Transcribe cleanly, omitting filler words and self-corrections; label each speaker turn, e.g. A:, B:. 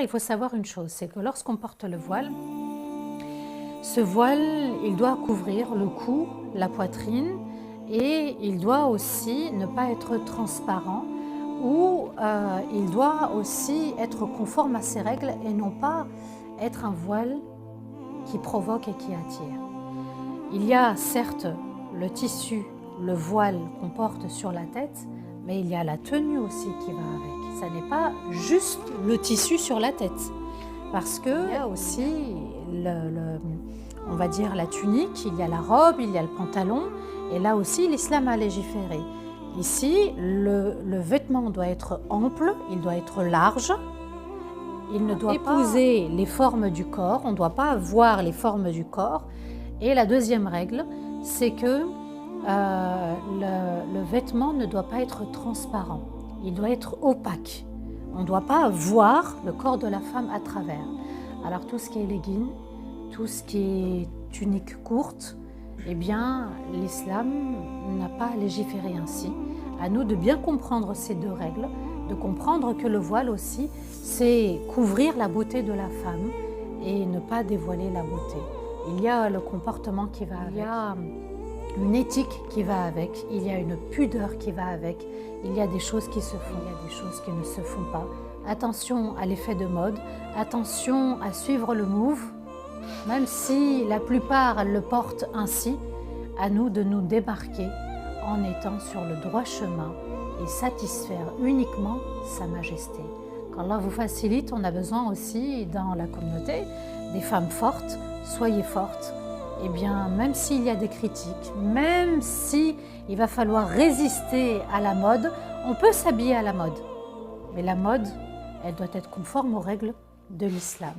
A: Il faut savoir une chose, c'est que lorsqu'on porte le voile, ce voile, il doit couvrir le cou, la poitrine et il doit aussi ne pas être transparent ou il doit aussi être conforme à ces règles et non pas être un voile qui provoque et qui attire. Il y a certes le tissu, le voile qu'on porte sur la tête, mais il y a la tenue aussi qui va avec. Ça n'est pas juste le tissu sur la tête, parce qu'il y a aussi, on va dire, la tunique, il y a la robe, il y a le pantalon, et là aussi l'islam a légiféré. Ici, le vêtement doit être ample, il doit être large, il ne doit pas épouser les formes du corps, on ne doit pas voir les formes du corps. Et la deuxième règle, c'est que le vêtement ne doit pas être transparent, il doit être opaque. On ne doit pas voir le corps de la femme à travers. Alors tout ce qui est legging, tout ce qui est tunique courte, eh bien l'islam n'a pas légiféré ainsi. À nous de bien comprendre ces deux règles, de comprendre que le voile aussi, c'est couvrir la beauté de la femme et ne pas dévoiler la beauté. Il y a le comportement qui va avec, il y a une éthique qui va avec, il y a une pudeur qui va avec, il y a des choses qui se font, il y a des choses qui ne se font pas. Attention à l'effet de mode, attention à suivre le move, même si la plupart le portent ainsi, à nous de nous démarquer en étant sur le droit chemin et satisfaire uniquement Sa Majesté. Qu'Allah vous facilite, on a besoin aussi dans la communauté des femmes fortes. Soyez fortes, et bien même s'il y a des critiques, même si il va falloir résister à la mode, on peut s'habiller à la mode. Mais la mode, elle doit être conforme aux règles de l'islam.